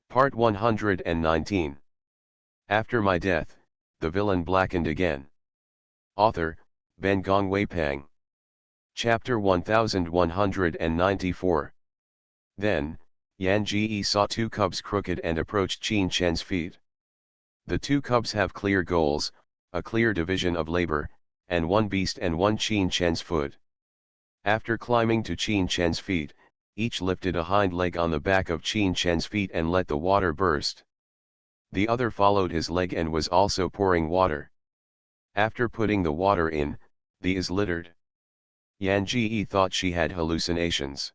Part 119. After my death, the villain blackened again. Author, Ben Gong Wei Pang. Chapter 1194. Then, Yan Ji saw two cubs crooked and approached Qin Chen's feet. The two cubs have clear goals, a clear division of labor, and one beast and one Qin Chen's foot. After climbing to Qin Chen's feet, each lifted a hind leg on the back of Qin Chen's feet and let the water burst. The other followed his leg and was also pouring water. After putting the water in, the is littered. Yan Ji thought she had hallucinations.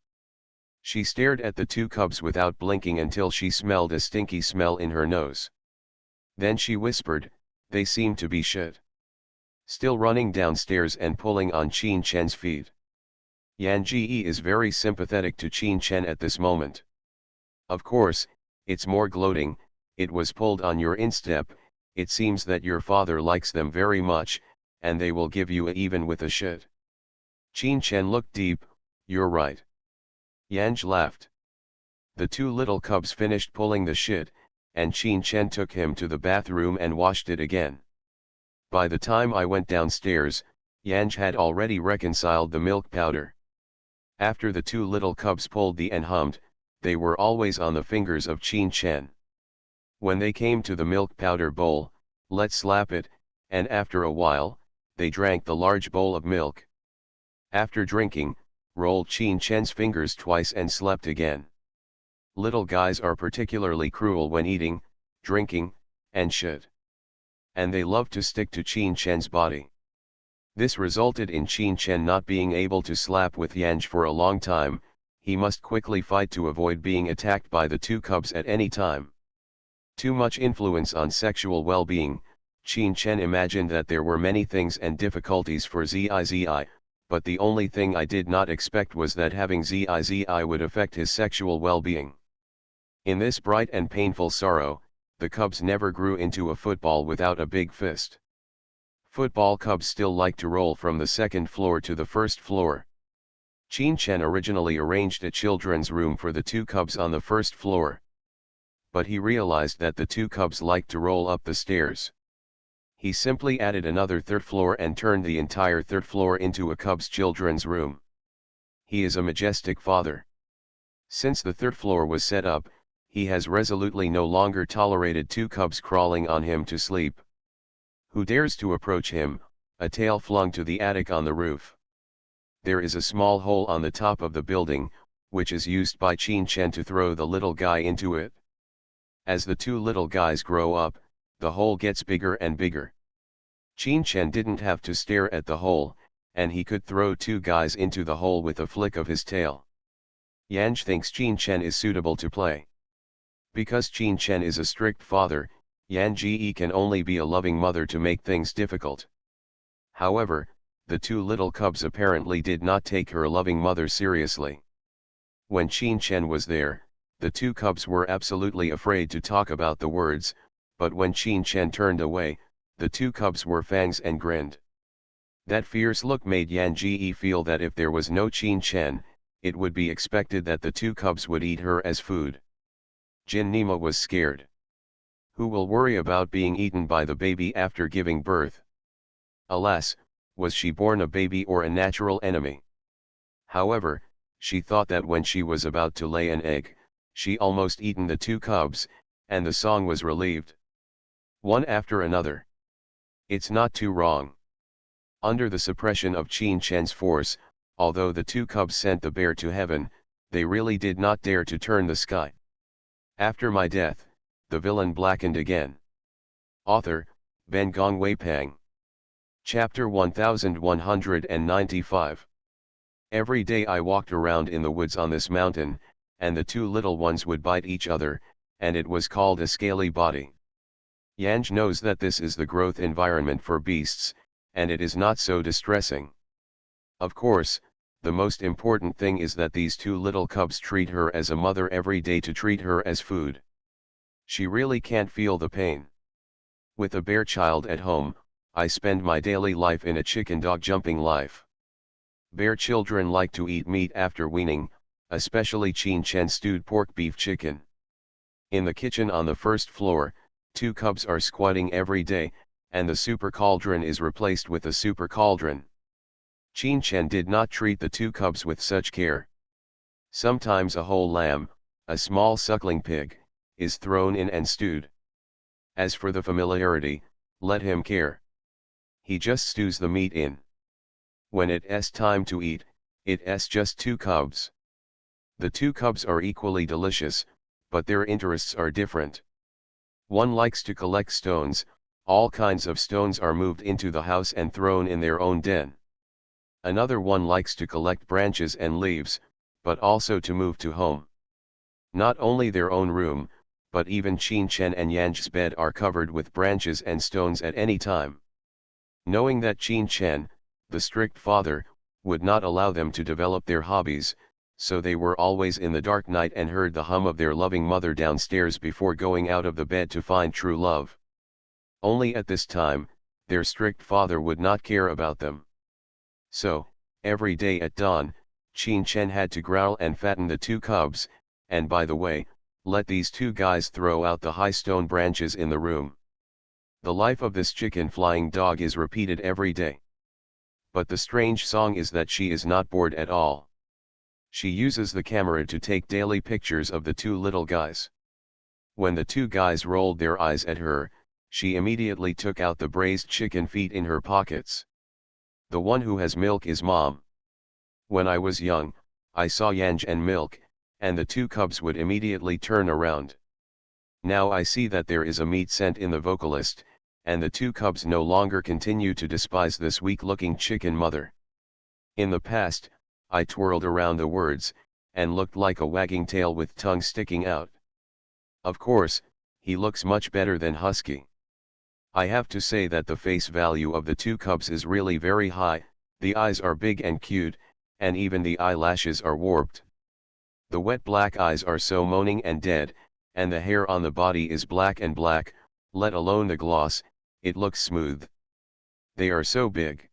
She stared at the two cubs without blinking until she smelled a stinky smell in her nose. Then she whispered, "They seem to be shit." Still running downstairs and pulling on Qin Chen's feet. Yan Ji is very sympathetic to Qin Chen at this moment. Of course, it's more gloating. It was pulled on your instep. It seems that your father likes them very much, and they will give you a even with a shit. Qin Chen looked deep. You're right. Yanj laughed. The two little cubs finished pulling the shit, and Qin Chen took him to the bathroom and washed it again. By the time I went downstairs, Yanj had already reconciled the milk powder. After the two little cubs pulled the and hummed, they were always on the fingers of Qin Chen. When they came to the milk powder bowl, let's slap it, and after a while, they drank the large bowl of milk. After drinking, rolled Qin Chen's fingers twice and slept again. Little guys are particularly cruel when eating, drinking, and shit. And they love to stick to Qin Chen's body. This resulted in Qin Chen not being able to slap with Yanj for a long time. He must quickly fight to avoid being attacked by the two cubs at any time. Too much influence on sexual well-being. Qin Chen imagined that there were many things and difficulties for Zizi, but the only thing I did not expect was that having Zizi would affect his sexual well-being. In this bright and painful sorrow, the cubs never grew into a football without a big fist. Football cubs still like to roll from the second floor to the first floor. Qin Chen originally arranged a children's room for the two cubs on the first floor. But he realized that the two cubs liked to roll up the stairs. He simply added another third floor and turned the entire third floor into a cub's children's room. He is a majestic father. Since the third floor was set up, he has resolutely no longer tolerated two cubs crawling on him to sleep. Who dares to approach him? A tail flung to the attic on the roof. There is a small hole on the top of the building, which is used by Qin Chen to throw the little guy into it. As the two little guys grow up, the hole gets bigger and bigger. Qin Chen didn't have to stare at the hole, and he could throw two guys into the hole with a flick of his tail. Yanj thinks Qin Chen is suitable to play. Because Qin Chen is a strict father, Yan Ji can only be a loving mother to make things difficult. However, the two little cubs apparently did not take her loving mother seriously. When Qin Chen was there, the two cubs were absolutely afraid to talk about the words, but when Qin Chen turned away, the two cubs were fangs and grinned. That fierce look made Yan Ji feel that if there was no Qin Chen, it would be expected that the two cubs would eat her as food. Jin Nima was scared. Who will worry about being eaten by the baby after giving birth? Alas, was she born a baby or a natural enemy? However, she thought that when she was about to lay an egg, she almost eaten the two cubs, and the song was relieved. One after another. It's not too wrong. Under the suppression of Qin Chen's force, although the two cubs sent the bear to heaven, they really did not dare to turn the sky. After my death, the villain blackened again. Author, Ben Gong Wei Pang. Chapter 1195. Every day I walked around in the woods on this mountain, and the two little ones would bite each other, and it was called a scaly body. Yanj knows that this is the growth environment for beasts, and it is not so distressing. Of course, the most important thing is that these two little cubs treat her as a mother every day to treat her as food. She really can't feel the pain. With a bear child at home, I spend my daily life in a chicken dog jumping life. Bear children like to eat meat after weaning, especially Qin Chen stewed pork beef chicken. In the kitchen on the first floor, 2 cubs are squatting every day, and the super cauldron is replaced with a super cauldron. Qin Chen did not treat the 2 cubs with such care. Sometimes a whole lamb, a small suckling pig, is thrown in and stewed. As for the familiarity, let him care. He just stews the meat in. When it's time to eat, it's just 2 cubs. The 2 cubs are equally delicious, but their interests are different. One likes to collect stones, all kinds of stones are moved into the house and thrown in their own den. Another one likes to collect branches and leaves, but also to move to home. Not only their own room, but even Qin Chen and Yan's bed are covered with branches and stones at any time. Knowing that Qin Chen, the strict father, would not allow them to develop their hobbies, so they were always in the dark night and heard the hum of their loving mother downstairs before going out of the bed to find true love. Only at this time, their strict father would not care about them. So, every day at dawn, Qin Chen had to growl and fatten the 2 cubs, and by the way, let these 2 guys throw out the high stone branches in the room. The life of this chicken flying dog is repeated every day. But the strange song is that she is not bored at all. She uses the camera to take daily pictures of the 2 little guys. When the 2 guys rolled their eyes at her, she immediately took out the braised chicken feet in her pockets. The one who has milk is mom. When I was young, I saw Yanj and milk, and the 2 cubs would immediately turn around. Now I see that there is a meat scent in the vocalist, and the 2 cubs no longer continue to despise this weak-looking chicken mother. In the past, I twirled around the words, and looked like a wagging tail with tongue sticking out. Of course, he looks much better than Husky. I have to say that the face value of the 2 cubs is really very high, the eyes are big and cute, and even the eyelashes are warped. The wet black eyes are so moaning and dead, and the hair on the body is black and black, let alone the gloss, it looks smooth. They are so big.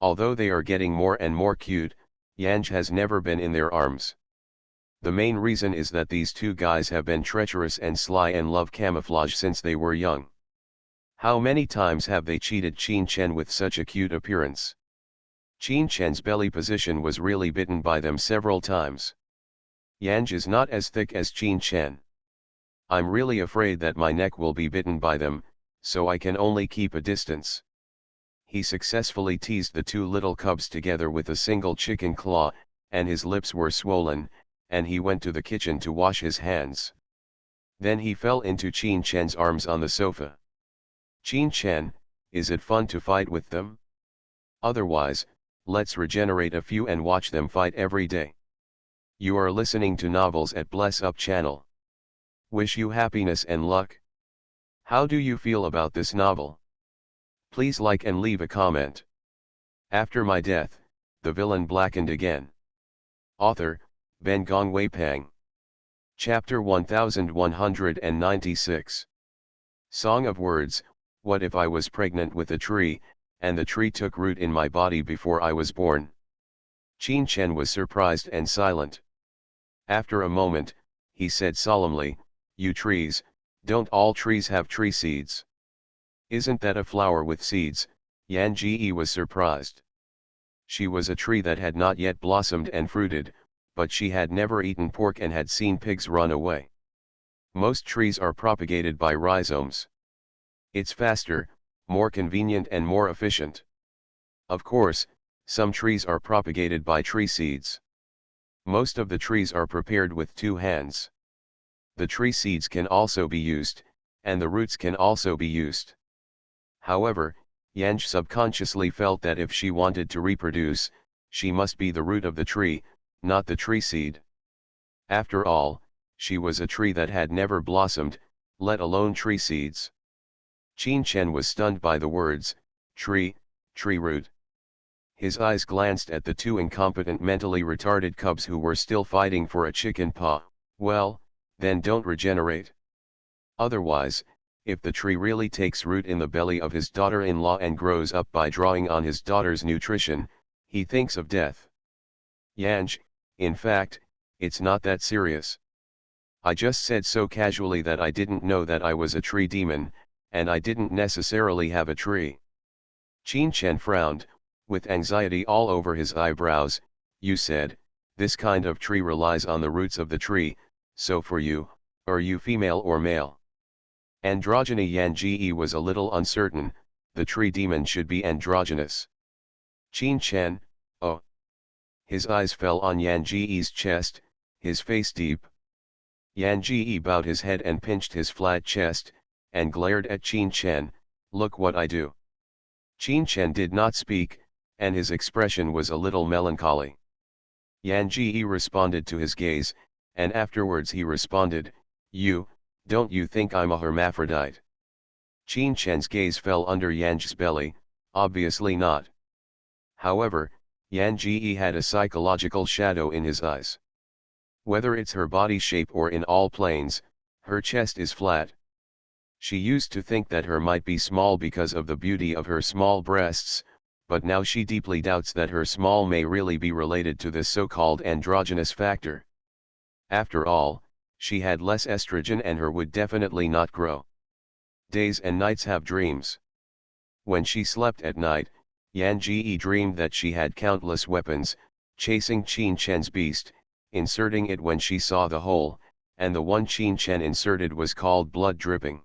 Although they are getting more and more cute, Yanj has never been in their arms. The main reason is that these 2 guys have been treacherous and sly and love camouflage since they were young. How many times have they cheated Qin Chen with such a cute appearance? Qin Chen's belly position was really bitten by them several times. Yanj is not as thick as Qin Chen. I'm really afraid that my neck will be bitten by them, so I can only keep a distance. He successfully teased the 2 little cubs together with a single chicken claw, and his lips were swollen, and he went to the kitchen to wash his hands. Then he fell into Qin Chen's arms on the sofa. Qin Chen, is it fun to fight with them? Otherwise, let's regenerate a few and watch them fight every day. You are listening to Novels at Bless Up channel. Wish you happiness and luck. How do you feel about this novel? Please like and leave a comment. After my death, the villain blackened again. Author, Ben Gong Wei Pang. Chapter 1196. Song of Words. What if I was pregnant with a tree, and the tree took root in my body before I was born? Qin Chen was surprised and silent. After a moment, he said solemnly, "You trees, don't all trees have tree seeds?" "Isn't that a flower with seeds?" Yan Ji was surprised. She was a tree that had not yet blossomed and fruited, but she had never eaten pork and had seen pigs run away. Most trees are propagated by rhizomes. It's faster, more convenient and more efficient. Of course, some trees are propagated by tree seeds. Most of the trees are prepared with 2 hands. The tree seeds can also be used, and the roots can also be used. However, Yanj subconsciously felt that if she wanted to reproduce, she must be the root of the tree, not the tree seed. After all, she was a tree that had never blossomed, let alone tree seeds. Qin Chen was stunned by the words, tree root. His eyes glanced at the 2 incompetent mentally retarded cubs who were still fighting for a chicken paw. Well, then don't regenerate. Otherwise, if the tree really takes root in the belly of his daughter-in-law and grows up by drawing on his daughter's nutrition, he thinks of death. Yanj, in fact, it's not that serious. I just said so casually that I didn't know that I was a tree demon, and I didn't necessarily have a tree. Qin Chen frowned, with anxiety all over his eyebrows. You said, this kind of tree relies on the roots of the tree, so for you, are you female or male? Androgyny. Yan Ji was a little uncertain. The tree demon should be androgynous. Qin Chen, oh. His eyes fell on Yan Ji's chest, his face deep. Yan Ji bowed his head and pinched his flat chest, and glared at Qin Chen. Look what I do. Qin Chen did not speak, and his expression was a little melancholy. Yan Ji responded to his gaze, and afterwards he responded, don't you think I'm a hermaphrodite? Qin Chen's gaze fell under Yan's belly. Obviously not. However, Yan Ji had a psychological shadow in his eyes. Whether it's her body shape or in all planes, her chest is flat. She used to think that her might be small because of the beauty of her small breasts, but now she deeply doubts that her small may really be related to this so-called androgynous factor. After all, she had less estrogen and her would definitely not grow. Days and nights have dreams. When she slept at night, Yan Ji dreamed that she had countless weapons, chasing Qin Chen's beast, inserting it when she saw the hole, and the one Qin Chen inserted was called blood dripping.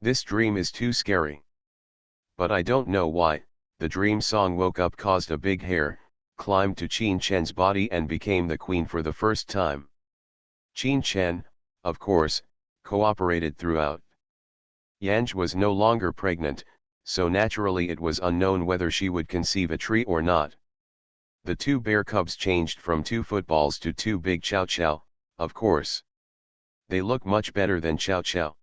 This dream is too scary. But I don't know why. The dream song woke up, caused a big hair, climbed to Qin Chen's body and became the queen for the first time. Qin Chen, of course, cooperated throughout. Yanj was no longer pregnant, so naturally it was unknown whether she would conceive a tree or not. The two bear cubs changed from 2 footballs to 2 big chow chow, of course. They look much better than chow chow.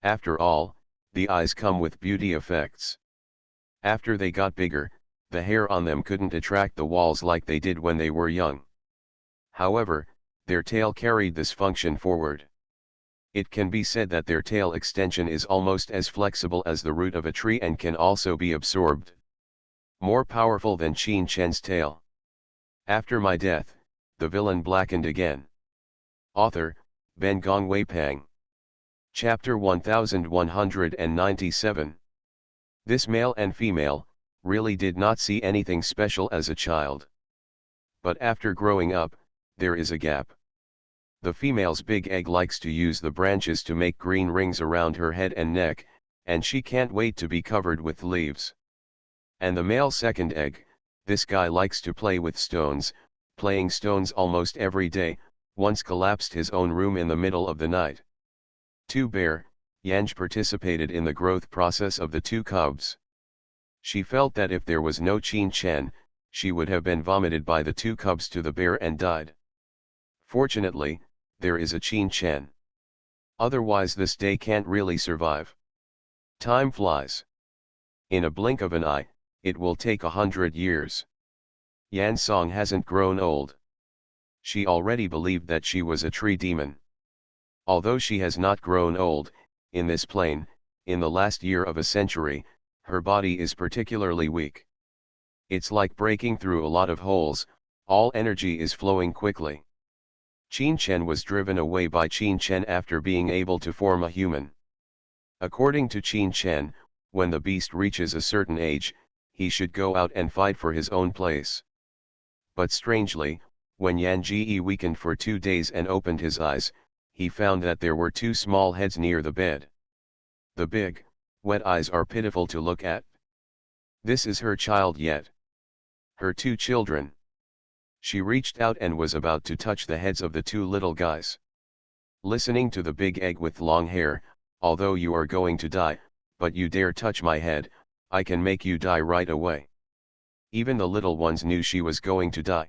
After all, the eyes come with beauty effects. After they got bigger, the hair on them couldn't attract the walls like they did when they were young. However, their tail carried this function forward. It can be said that their tail extension is almost as flexible as the root of a tree and can also be absorbed. More powerful than Qin Chen's tail. After my death, the villain blackened again. Author, Ben Gong Wei Pang. Chapter 1197. This male and female, really did not see anything special as a child. But after growing up, there is a gap. The female's big egg likes to use the branches to make green rings around her head and neck, and she can't wait to be covered with leaves. And the male second egg, this guy likes to play with stones, playing stones almost every day, once collapsed his own room in the middle of the night. 2 Bear, Yanj participated in the growth process of the 2 cubs. She felt that if there was no Qin Chen, she would have been vomited by the 2 cubs to the bear and died. Fortunately, there is a Qin Chen. Otherwise this day can't really survive. Time flies. In a blink of an eye, it will take 100 years. Yan Song hasn't grown old. She already believed that she was a tree demon. Although she has not grown old, in this plane, in the last year of a century, her body is particularly weak. It's like breaking through a lot of holes, all energy is flowing quickly. Qin Chen was driven away by Qin Chen after being able to form a human. According to Qin Chen, when the beast reaches a certain age, he should go out and fight for his own place. But strangely, when Yan Ji weakened for 2 days and opened his eyes, he found that there were 2 small heads near the bed. The big, wet eyes are pitiful to look at. This is her child yet. Her 2 children. She reached out and was about to touch the heads of the 2 little guys. Listening to the big egg with long hair, although you are going to die, but you dare touch my head, I can make you die right away. Even the little ones knew she was going to die.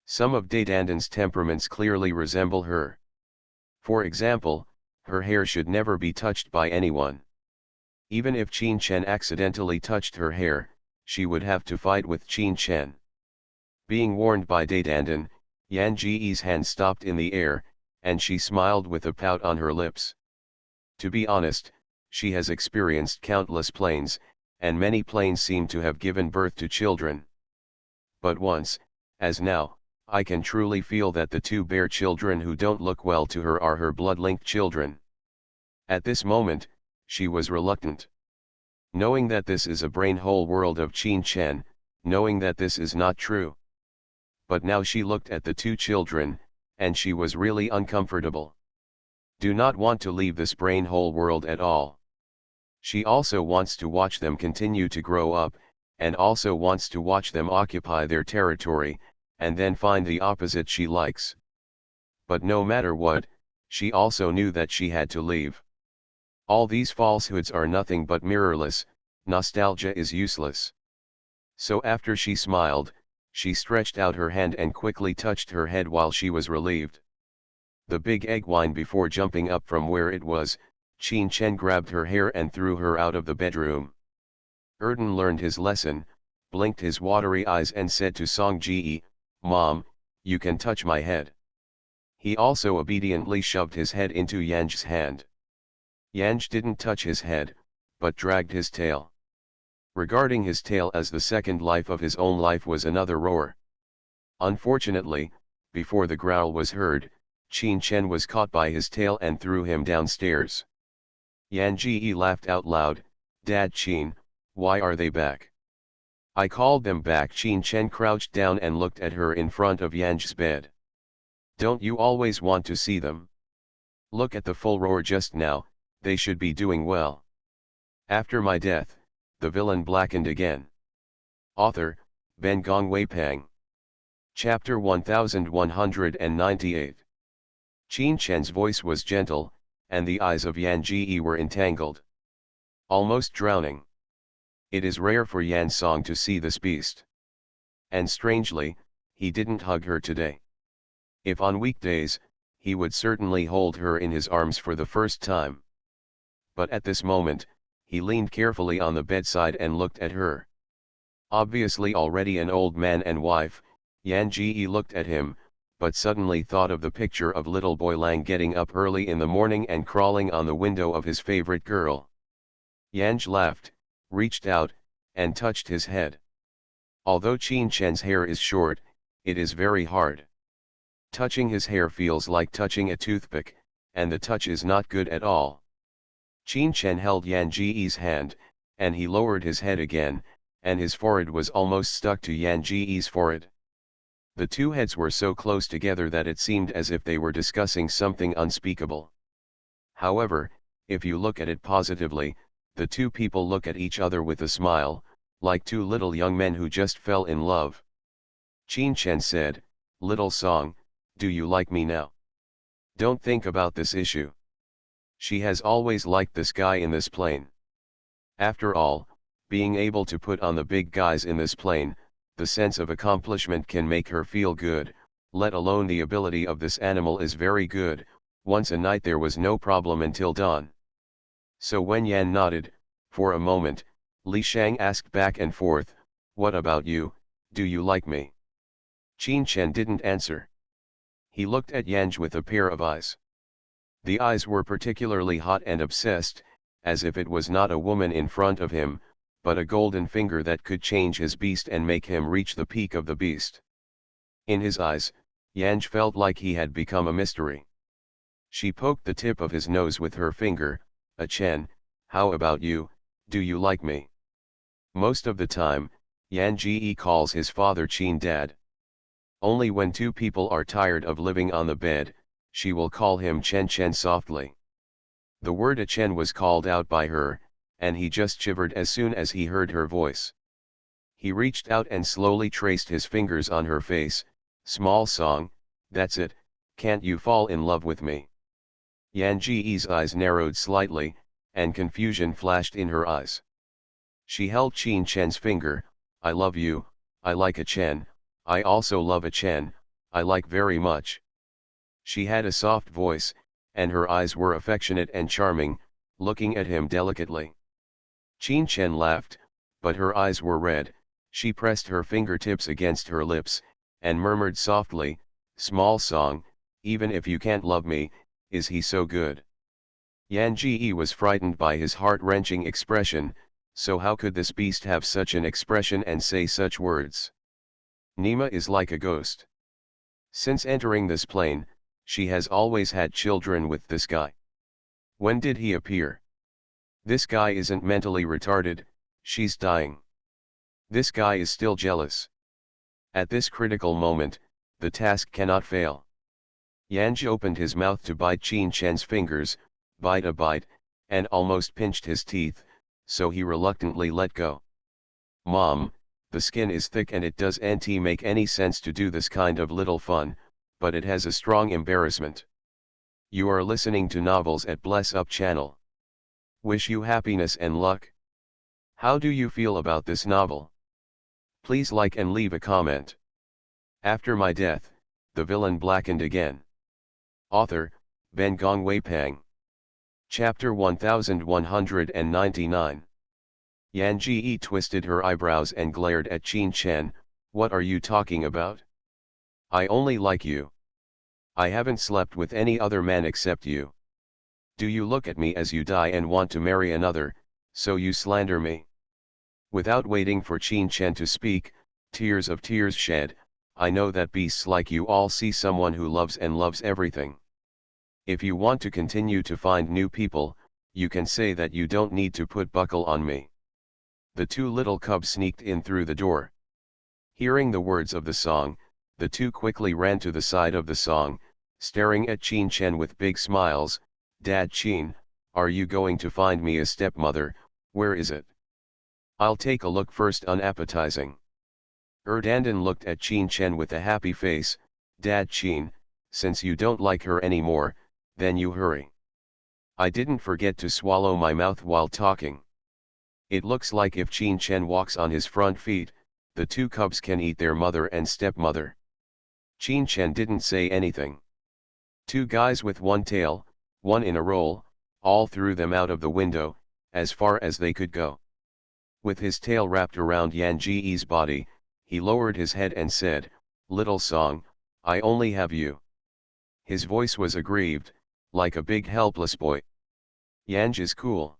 Some of Dadandan's temperaments clearly resemble her. For example, her hair should never be touched by anyone. Even if Qin Chen accidentally touched her hair, she would have to fight with Qin Chen. Being warned by Dadandan, Yan Ji's hand stopped in the air, and she smiled with a pout on her lips. To be honest, she has experienced countless planes, and many planes seem to have given birth to children. But once, as now, I can truly feel that the two bear children who don't look well to her are her blood-linked children. At this moment, she was reluctant. Knowing that this is a brain-hole world of Qin Chen, knowing that this is not true. But now she looked at the two children, and she was really uncomfortable. Do not want to leave this brain-hole world at all. She also wants to watch them continue to grow up, and also wants to watch them occupy their territory, and then find the opposite she likes. But no matter what, she also knew that she had to leave. All these falsehoods are nothing but mirrorless, nostalgia is useless. So after she smiled, she stretched out her hand and quickly touched her head while she was relieved. The big egg whined before jumping up from where it was. Qin Chen grabbed her hair and threw her out of the bedroom. Erden learned his lesson, blinked his watery eyes and said to Song Ji, "Mom, you can touch my head." He also obediently shoved his head into Yanj's hand. Yanj didn't touch his head, but dragged his tail. Regarding his tail as the second life of his own life was another roar. Unfortunately, before the growl was heard, Qin Chen was caught by his tail and threw him downstairs. Yan Ji laughed out loud, "Dad Qin, why are they back?" "I called them back." Qin Chen crouched down and looked at her in front of Yanj's bed. "Don't you always want to see them? Look at the full roar just now, they should be doing well. After my death, the villain blackened again." Author, Ben Gong Weipang. Chapter 1198. Qin Chen's voice was gentle, and the eyes of Yan Ji were entangled. Almost drowning. It is rare for Yan Song to see this beast. And strangely, he didn't hug her today. If on weekdays, he would certainly hold her in his arms for the first time. But at this moment, he leaned carefully on the bedside and looked at her. Obviously already an old man and wife, Yan Ji looked at him, but suddenly thought of the picture of little boy Lang getting up early in the morning and crawling on the window of his favorite girl. Yanj laughed, reached out, and touched his head. Although Qin Chen's hair is short, it is very hard. Touching his hair feels like touching a toothpick, and the touch is not good at all. Qin Chen held Yan Ji's hand, and he lowered his head again, and his forehead was almost stuck to Yan Ji's forehead. The two heads were so close together that it seemed as if they were discussing something unspeakable. However, if you look at it positively, the two people look at each other with a smile, like two little young men who just fell in love. Qin Chen said, "Little Song, do you like me now? Don't think about this issue. She has always liked this guy in this plane. After all, being able to put on the big guys in this plane, the sense of accomplishment can make her feel good, let alone the ability of this animal is very good." Once a night there was no problem until dawn. So when Yan nodded, for a moment, Li Shang asked back and forth, "What about you, do you like me?" Qin Chen didn't answer. He looked at Yanj with a pair of eyes. The eyes were particularly hot and obsessed, as if it was not a woman in front of him, but a golden finger that could change his beast and make him reach the peak of the beast. In his eyes, Yanj felt like he had become a mystery. She poked the tip of his nose with her finger. "Chen, how about you, do you like me?" Most of the time, Yan Ji calls his father Qin Dad. Only when two people are tired of living on the bed, she will call him Chen Chen softly. The word Chen was called out by her, and he just shivered as soon as he heard her voice. He reached out and slowly traced his fingers on her face. "Small Song, that's it, can't you fall in love with me?" Yan Ji's eyes narrowed slightly, and confusion flashed in her eyes. She held Qin Chen's finger. "I love you, I like Chen, I also love Chen, I like very much." She had a soft voice, and her eyes were affectionate and charming, looking at him delicately. Qin Chen laughed, but her eyes were red. She pressed her fingertips against her lips, and murmured softly, "Small Song, even if you can't love me, is he so good?" Yan Ji was frightened by his heart-wrenching expression. So how could this beast have such an expression and say such words? Nima is like a ghost. Since entering this plane, she has always had children with this guy. When did he appear? This guy isn't mentally retarded, she's dying. This guy is still jealous. At this critical moment, the task cannot fail. Yanj opened his mouth to bite Qin Chen's fingers, bite a bite, and almost pinched his teeth, so he reluctantly let go. Mom, the skin is thick and it doesn't make any sense to do this kind of little fun, but it has a strong embarrassment. You are listening to novels at Bless Up channel. Wish you happiness and luck. How do you feel about this novel? Please like and leave a comment. After my death, the villain blackened again. Author, Ben Gongwei Pang. Chapter 1199. Yan Ji twisted her eyebrows and glared at Qin Chen. What are you talking about? I only like you. I haven't slept with any other man except you. Do you look at me as you die and want to marry another, so you slander me? Without waiting for Qin Chen to speak, tears shed. I know that beasts like you all see someone who loves and loves everything. If you want to continue to find new people, you can say that you don't need to put buckle on me. The two little cubs sneaked in through the door. Hearing the words of the song, the two quickly ran to the side of the song, staring at Qin Chen with big smiles. Dad Qin, are you going to find me a stepmother? Where is it? I'll take a look first. Unappetizing. Erdandan looked at Qin Chen with a happy face. Dad Qin, since you don't like her anymore, then you hurry. I didn't forget to swallow my mouth while talking. It looks like if Qin Chen walks on his front feet, the two cubs can eat their mother and stepmother. Qin Chen didn't say anything. Two guys with one tail, one in a roll, all threw them out of the window, as far as they could go. With his tail wrapped around Yan Ji's body, he lowered his head and said, "Little song, I only have you." His voice was aggrieved, like a big helpless boy. Yanj is cool.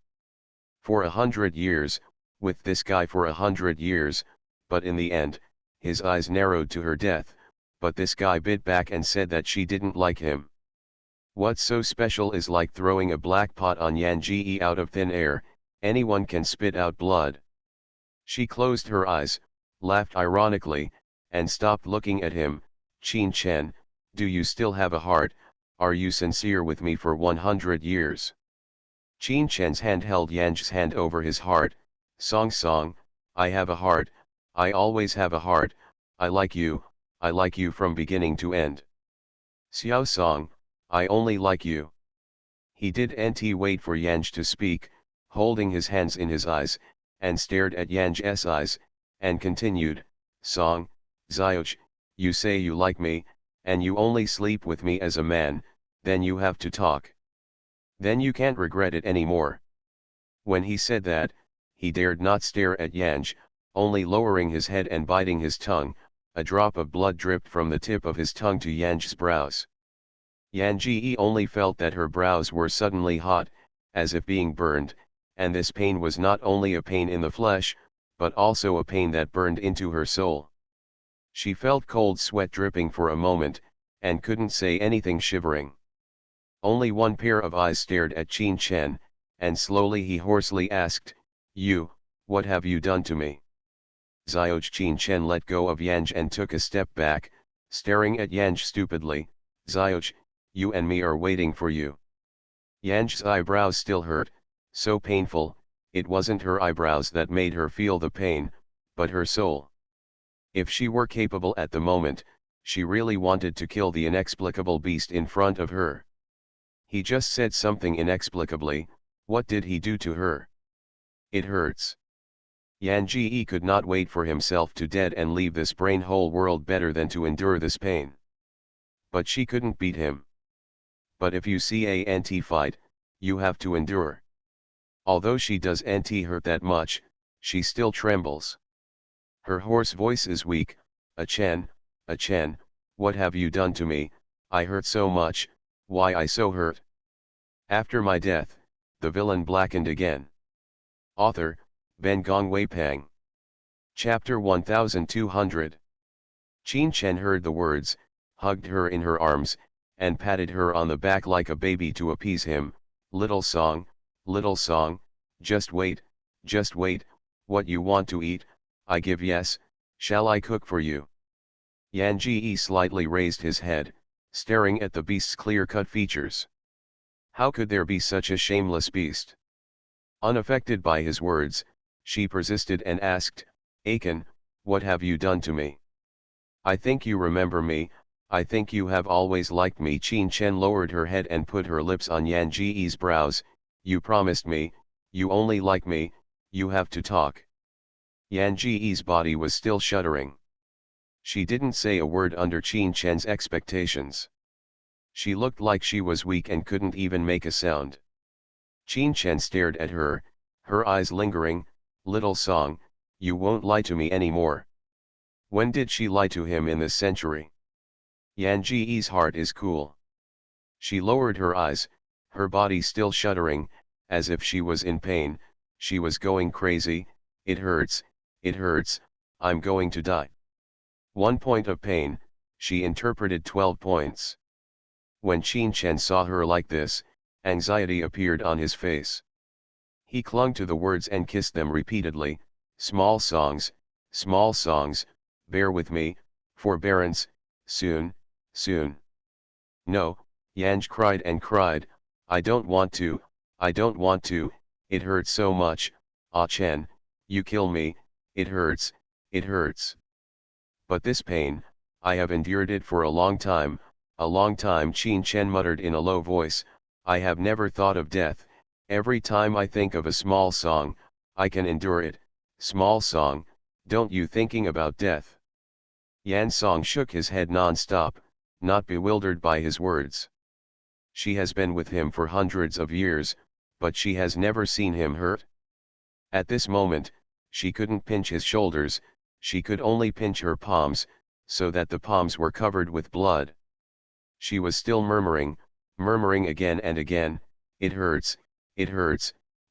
For 100 years, with this guy for 100 years, but in the end, his eyes narrowed to her death, but this guy bit back and said that she didn't like him. What's so special is like throwing a black pot on Yan Ji out of thin air, anyone can spit out blood. She closed her eyes, laughed ironically, and stopped looking at him. Qin Chen, do you still have a heart? Are you sincere with me for 100 years? Qin Chen's hand held Yanj's hand over his heart. Song, I have a heart, I always have a heart, I like you from beginning to end. Xiao Song, I only like you. He didn't wait for Yanj to speak, holding his hands in his eyes, and stared at Yanj's eyes, and continued, Song, Xiao, you say you like me, and you only sleep with me as a man, then you have to talk. Then you can't regret it anymore. When he said that, he dared not stare at Yanj, only lowering his head and biting his tongue. A drop of blood dripped from the tip of his tongue to Yanj's brows. Yan Ji only felt that her brows were suddenly hot, as if being burned, and this pain was not only a pain in the flesh, but also a pain that burned into her soul. She felt cold sweat dripping for a moment, and couldn't say anything, shivering. Only one pair of eyes stared at Qin Chen, and slowly he hoarsely asked, You, what have you done to me? Xiao. Qin Chen let go of Yanj and took a step back, staring at Yanj stupidly. Xiao, you and me are waiting for you. Yanj's eyebrows still hurt, so painful, it wasn't her eyebrows that made her feel the pain, but her soul. If she were capable at the moment, she really wanted to kill the inexplicable beast in front of her. He just said something inexplicably. What did he do to her? It hurts. Yan Ji could not wait for himself to dead and leave this brain-hole world better than to endure this pain. But she couldn't beat him. But if you see a fight, you have to endure. Although she doesn't hurt that much, she still trembles. Her hoarse voice is weak. Chen, what have you done to me? I hurt so much, why I so hurt? After my death, the villain blackened again. Author, Ben Gongwei Pang. Chapter 1200. Qin Chen heard the words, hugged her in her arms, and patted her on the back like a baby to appease him. Little song, just wait, what you want to eat, I give yes, shall I cook for you? Yan Ji slightly raised his head, staring at the beast's clear-cut features. How could there be such a shameless beast? Unaffected by his words, she persisted and asked, Akin, what have you done to me? I think you remember me, I think you have always liked me. Qin Chen lowered her head and put her lips on Yan Ji's brows. You promised me, you only like me, you have to talk. Yan Ji's body was still shuddering. She didn't say a word under Qin Chen's expectations. She looked like she was weak and couldn't even make a sound. Qin Chen stared at her, her eyes lingering. Little song, you won't lie to me anymore. When did she lie to him in this century? Yan Ji's heart is cool. She lowered her eyes, her body still shuddering, as if she was in pain. She was going crazy. It hurts, I'm going to die. 1 point of pain, she interpreted 12 points. When Qin Chen saw her like this, anxiety appeared on his face. He clung to the words and kissed them repeatedly. Small songs, bear with me, forbearance, soon. No, Yanj cried and cried, I don't want to, it hurts so much, Ah Chen, you kill me, it hurts. But this pain, I have endured it for a long time, Qin Chen muttered in a low voice, I have never thought of death. Every time I think of a small song, I can endure it. Small song, don't you thinking about death? Yan Song shook his head non-stop, not bewildered by his words. She has been with him for hundreds of years, but she has never seen him hurt. At this moment, she couldn't pinch his shoulders, she could only pinch her palms, so that the palms were covered with blood. She was still murmuring again and again, it hurts,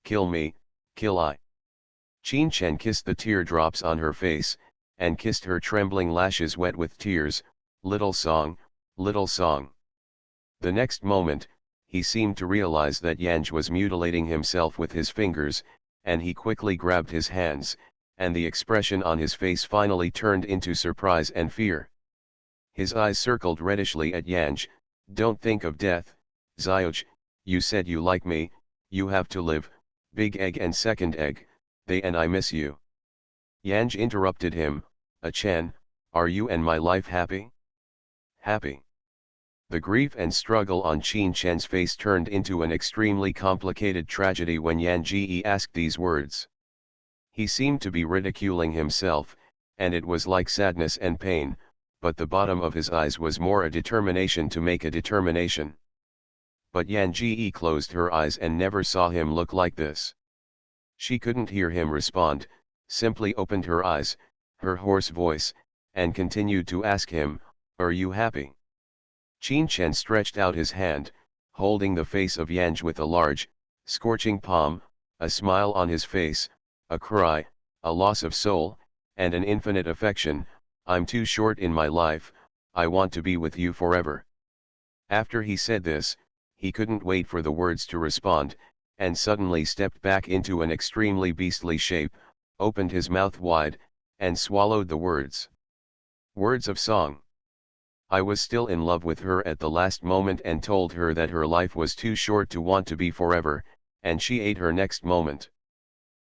kill me, kill I. Qin Chen kissed the teardrops on her face, and kissed her trembling lashes wet with tears. Little song. The next moment, he seemed to realize that Yanj was mutilating himself with his fingers, and he quickly grabbed his hands, and the expression on his face finally turned into surprise and fear. His eyes circled reddishly at Yanj. Don't think of death, Xioj, you said you like me, you have to live, big egg and second egg, they and I miss you. Yanj interrupted him, Chen, are you and my life happy? Happy. The grief and struggle on Qin Chen's face turned into an extremely complicated tragedy when Yan Ji asked these words. He seemed to be ridiculing himself, and it was like sadness and pain, but the bottom of his eyes was more a determination to make a determination. But Yan Ji closed her eyes and never saw him look like this. She couldn't hear him respond, simply opened her eyes, her hoarse voice, and continued to ask him, are you happy? Qin Chen stretched out his hand, holding the face of Yanj with a large, scorching palm, a smile on his face, a cry, a loss of soul, and an infinite affection. I'm too short in my life, I want to be with you forever. After he said this, he couldn't wait for the words to respond, and suddenly stepped back into an extremely beastly shape, opened his mouth wide, and swallowed the words. Words of song. I was still in love with her at the last moment and told her that her life was too short to want to be forever, and she ate her next moment.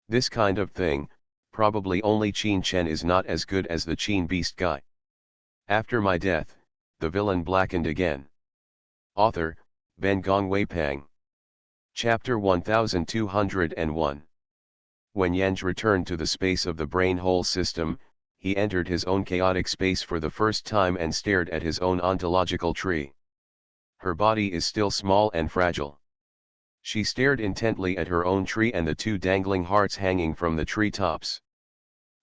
This kind of thing, probably only Qin Chen is not as good as the Qin Beast guy. After my death, the villain blackened again. Author, Ben Gong Wei Pang. Chapter 1201. When Yanj returned to the space of the brain hole system, he entered his own chaotic space for the first time and stared at his own ontological tree. Her body is still small and fragile. She stared intently at her own tree and the two dangling hearts hanging from the tree tops.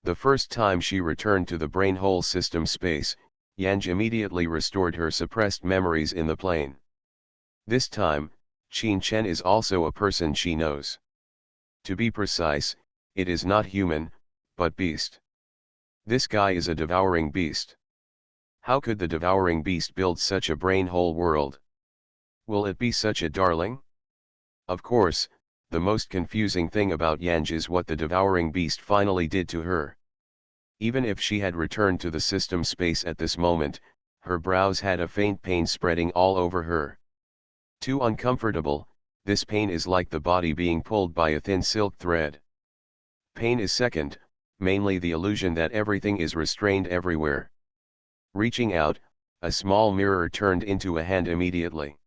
The first time she returned to the brain hole system space, Yanj immediately restored her suppressed memories in the plane. This time, Qin Chen is also a person she knows. To be precise, it is not human, but beast. This guy is a devouring beast. How could the devouring beast build such a brain-hole world? Will it be such a darling? Of course, the most confusing thing about Yanj is what the devouring beast finally did to her. Even if she had returned to the system space at this moment, her brows had a faint pain spreading all over her. Too uncomfortable, this pain is like the body being pulled by a thin silk thread. Pain is second, mainly the illusion that everything is restrained everywhere. Reaching out, a small mirror turned into a hand immediately.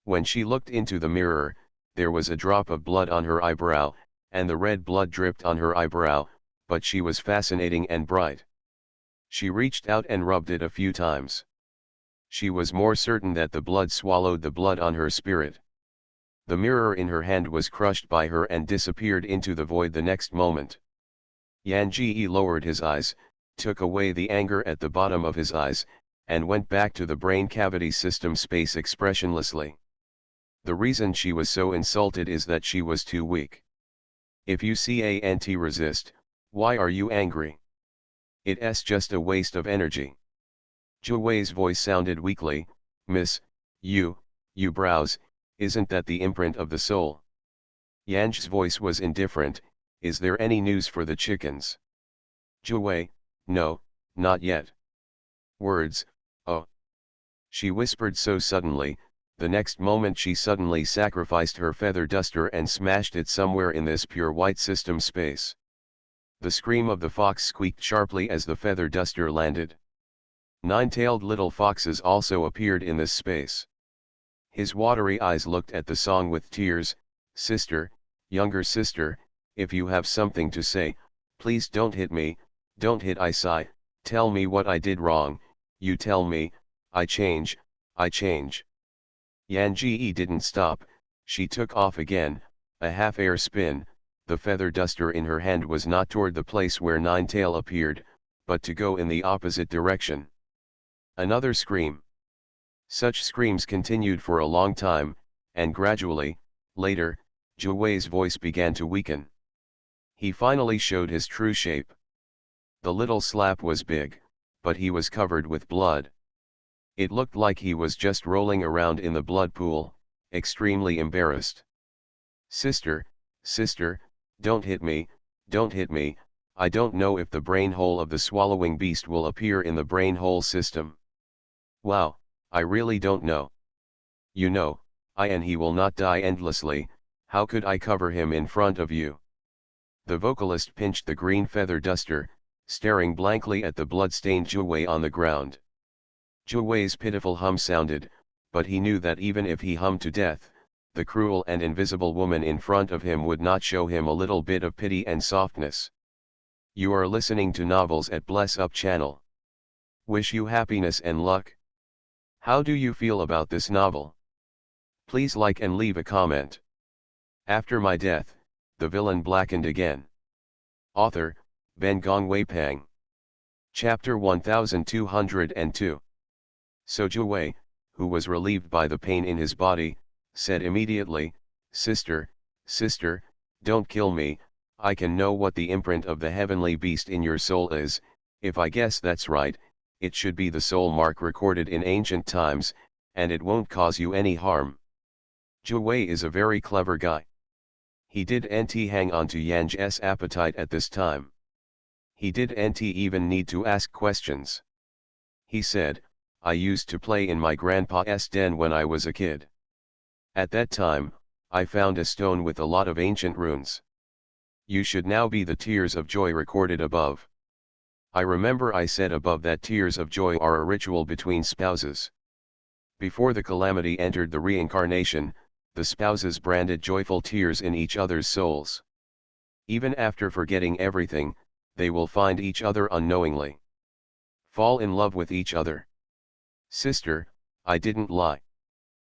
When she looked into the mirror, there was a drop of blood on her eyebrow, and the red blood dripped on her eyebrow, but she was fascinating and bright. She reached out and rubbed it a few times. She was more certain that the blood swallowed the blood on her spirit. The mirror in her hand was crushed by her and disappeared into the void the next moment. Yan Ji lowered his eyes, took away the anger at the bottom of his eyes, and went back to the brain cavity system space expressionlessly. The reason she was so insulted is that she was too weak. If you can't resist, why are you angry? It's just a waste of energy. Zhu Wei's voice sounded weakly, Miss, you browse, isn't that the imprint of the soul? Yanj's voice was indifferent, is there any news for the chickens? Zhu Wei, no, not yet. Words, oh. She whispered so suddenly, the next moment she suddenly sacrificed her feather duster and smashed it somewhere in this pure white system space. The scream of the fox squeaked sharply as the feather duster landed. Nine-tailed little foxes also appeared in this space. His watery eyes looked at the song with tears. Sister, younger sister, if you have something to say, please don't hit me, don't hit I sigh, tell me what I did wrong, you tell me, I change. Yan Ji didn't stop, she took off again, a half-air spin. The feather duster in her hand was not toward the place where Ninetail appeared, but to go in the opposite direction. Another scream. Such screams continued for a long time, and gradually, later, Zhu Wei's voice began to weaken. He finally showed his true shape. The little slap was big, but he was covered with blood. It looked like he was just rolling around in the blood pool, extremely embarrassed. Sister, don't hit me, I don't know if the brain hole of the swallowing beast will appear in the brain hole system. Wow, I really don't know. You know, and he will not die endlessly, how could I cover him in front of you? The vocalist pinched the green feather duster, staring blankly at the blood-stained Zhu Wei on the ground. Zhu Wei's pitiful hum sounded, but he knew that even if he hummed to death, the cruel and invisible woman in front of him would not show him a little bit of pity and softness. You are listening to Novels at Bless Up channel. Wish you happiness and luck. How do you feel about this novel? Please like and leave a comment. After my death, the villain blackened again. Author, Ben Gong Wei Pang. Chapter 1202. So Zhu Wei, who was relieved by the pain in his body, said immediately, Sister, don't kill me, I can know what the imprint of the heavenly beast in your soul is. If I guess that's right, it should be the soul mark recorded in ancient times, and it won't cause you any harm. Zhu Wei is a very clever guy. He didn't hang on to Yan's appetite at this time. He didn't even need to ask questions. He said, I used to play in my grandpa's den when I was a kid. At that time, I found a stone with a lot of ancient runes. You should now be the tears of joy recorded above. I remember I said above that tears of joy are a ritual between spouses. Before the calamity entered the reincarnation, the spouses branded joyful tears in each other's souls. Even after forgetting everything, they will find each other unknowingly. Fall in love with each other. Sister, I didn't lie.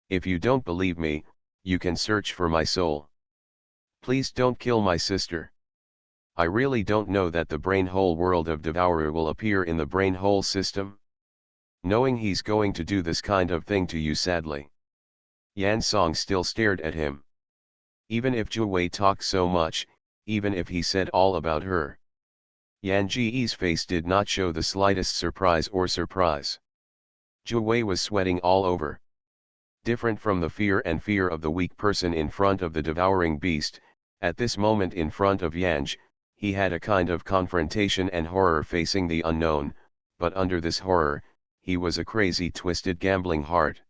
If you don't believe me, you can search for my soul. Please don't kill my sister. I really don't know that the brain hole world of Devourer will appear in the brain hole system. Knowing he's going to do this kind of thing to you sadly. Yan Song still stared at him. Even if Zhu Wei talked so much, even if he said all about her. Yan Ji's face did not show the slightest surprise. Zhu Wei was sweating all over. Different from the fear of the weak person in front of the devouring beast, at this moment in front of Yanj, he had a kind of confrontation and horror facing the unknown, but under this horror, he was a crazy twisted gambling heart.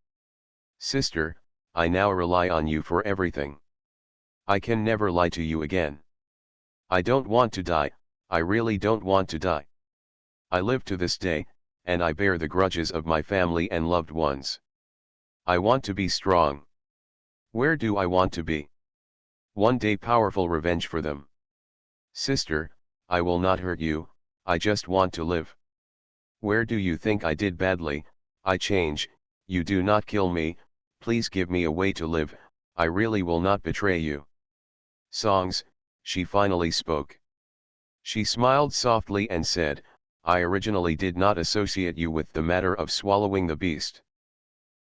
Sister, I now rely on you for everything. I can never lie to you again. I don't want to die, I really don't want to die. I live to this day, and I bear the grudges of my family and loved ones. I want to be strong. Where do I want to be? One day powerful revenge for them. Sister, I will not hurt you, I just want to live. Where do you think I did badly? I change, you do not kill me, please give me a way to live, I really will not betray you. Songs, she finally spoke. She smiled softly and said, I originally did not associate you with the matter of swallowing the beast.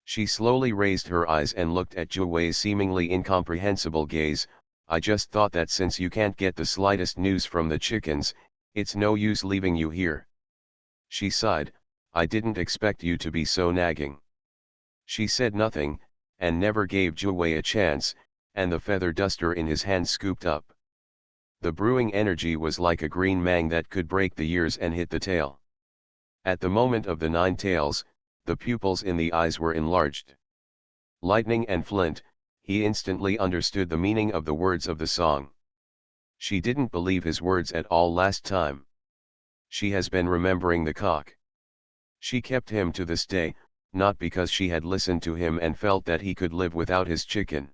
She slowly raised her eyes and looked at Zhu Wei's seemingly incomprehensible gaze. I just thought that since you can't get the slightest news from the chickens, it's no use leaving you here. She sighed, I didn't expect you to be so nagging. She said nothing, and never gave Zhu Wei a chance, and the feather duster in his hand scooped up. The brewing energy was like a green mang that could break the ears and hit the tail. At the moment of the 9 tails, the pupils in the eyes were enlarged. Lightning and flint, he instantly understood the meaning of the words of the song. She didn't believe his words at all last time. She has been remembering the cock. She kept him to this day, not because she had listened to him and felt that he could live without his chicken.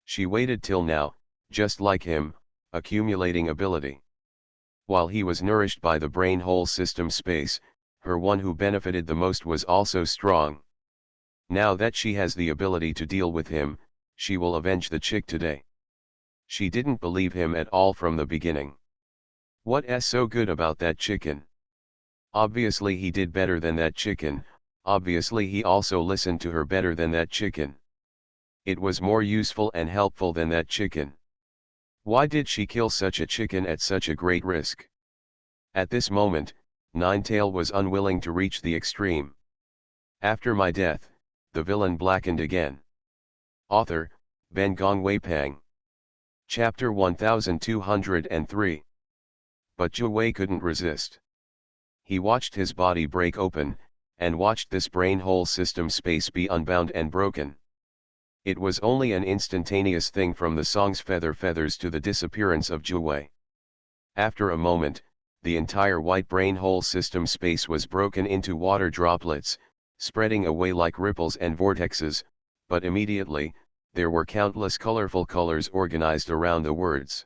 She waited till now, just like him, accumulating ability. While he was nourished by the brain whole system space, her one who benefited the most was also strong. Now that she has the ability to deal with him, she will avenge the chick today. She didn't believe him at all from the beginning. What's so good about that chicken? Obviously he did better than that chicken, obviously he also listened to her better than that chicken. It was more useful and helpful than that chicken. Why did she kill such a chicken at such a great risk? At this moment, Ninetail was unwilling to reach the extreme. After my death, the villain blackened again. Author, Ben Gong Wei Pang. Chapter 1203. But Zhu Wei couldn't resist. He watched his body break open, and watched this brain whole system space be unbound and broken. It was only an instantaneous thing from the song's feathers to the disappearance of Zhu Wei. After a moment, the entire white brain whole system space was broken into water droplets, spreading away like ripples and vortexes, but immediately, there were countless colorful colors organized around the words.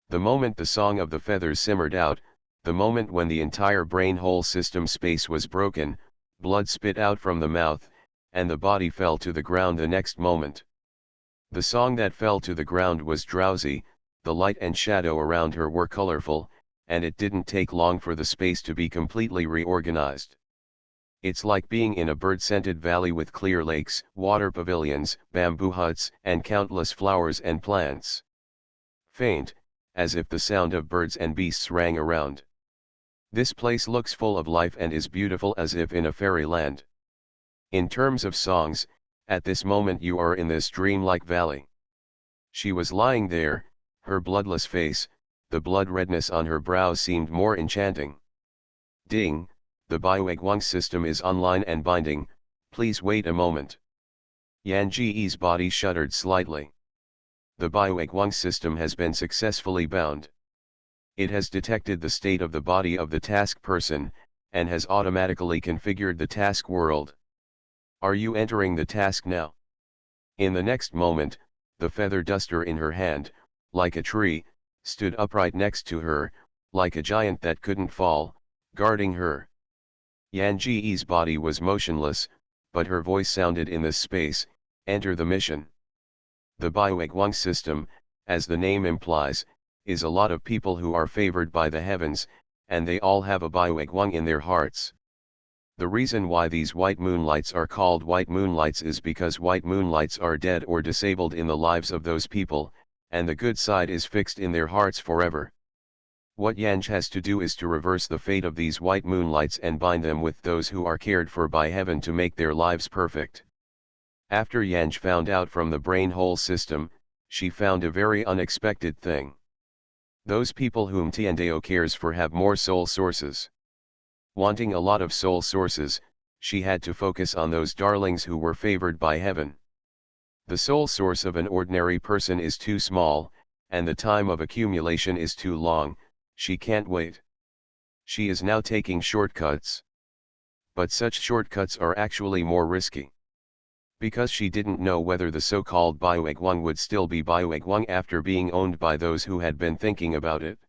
The moment the song of the feathers simmered out, the moment when the entire brain whole system space was broken, blood spit out from the mouth, and the body fell to the ground the next moment. The song that fell to the ground was drowsy, the light and shadow around her were colorful, and it didn't take long for the space to be completely reorganized. It's like being in a bird-scented valley with clear lakes, water pavilions, bamboo huts, and countless flowers and plants. Faint, as if the sound of birds and beasts rang around. This place looks full of life and is beautiful as if in a fairyland. In terms of songs, at this moment you are in this dreamlike valley. She was lying there, her bloodless face, the blood redness on her brow seemed more enchanting. Ding, the Bioeguang system is online and binding, please wait a moment. Yan Ji's body shuddered slightly. The Bioeguang system has been successfully bound. It has detected the state of the body of the task person, and has automatically configured the task world. Are you entering the task now? In the next moment, the feather duster in her hand, like a tree, stood upright next to her, like a giant that couldn't fall, guarding her. Yan Ji's body was motionless, but her voice sounded in this space, enter the mission. The Bioeguang system, as the name implies, is a lot of people who are favored by the heavens, and they all have a Bioeguang in their hearts. The reason why these white moonlights are called white moonlights is because white moonlights are dead or disabled in the lives of those people, and the good side is fixed in their hearts forever. What Yanj has to do is to reverse the fate of these white moonlights and bind them with those who are cared for by heaven to make their lives perfect. After Yanj found out from the brain hole system, she found a very unexpected thing. Those people whom Tiandeo cares for have more soul sources. Wanting a lot of soul sources, she had to focus on those darlings who were favored by heaven. The soul source of an ordinary person is too small, and the time of accumulation is too long, she can't wait. She is now taking shortcuts. But such shortcuts are actually more risky. Because she didn't know whether the so-called Bioegwang would still be Bioegwang after being owned by those who had been thinking about it.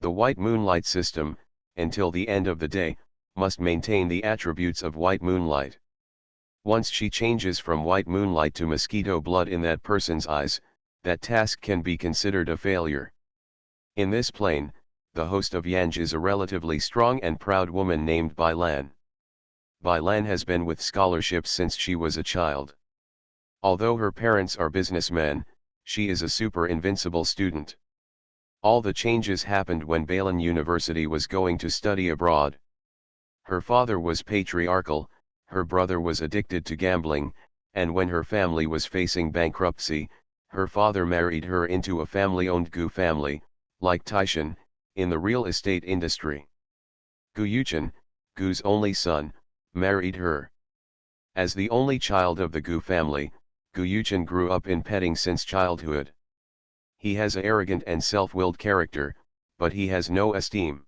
The white moonlight system, until the end of the day, must maintain the attributes of white moonlight. Once she changes from white moonlight to mosquito blood in that person's eyes, that task can be considered a failure. In this plane, the host of Yanj is a relatively strong and proud woman named Bai Lan. Bai Lan has been with scholarships since she was a child. Although her parents are businessmen, she is a super invincible student. All the changes happened when Bailan University was going to study abroad. Her father was patriarchal, her brother was addicted to gambling, and when her family was facing bankruptcy, her father married her into a family-owned Gu family, like Taishan, in the real estate industry. Gu Yuchen, Gu's only son, married her. As the only child of the Gu family, Gu Yuchen grew up in petting since childhood. He has an arrogant and self-willed character, but he has no esteem.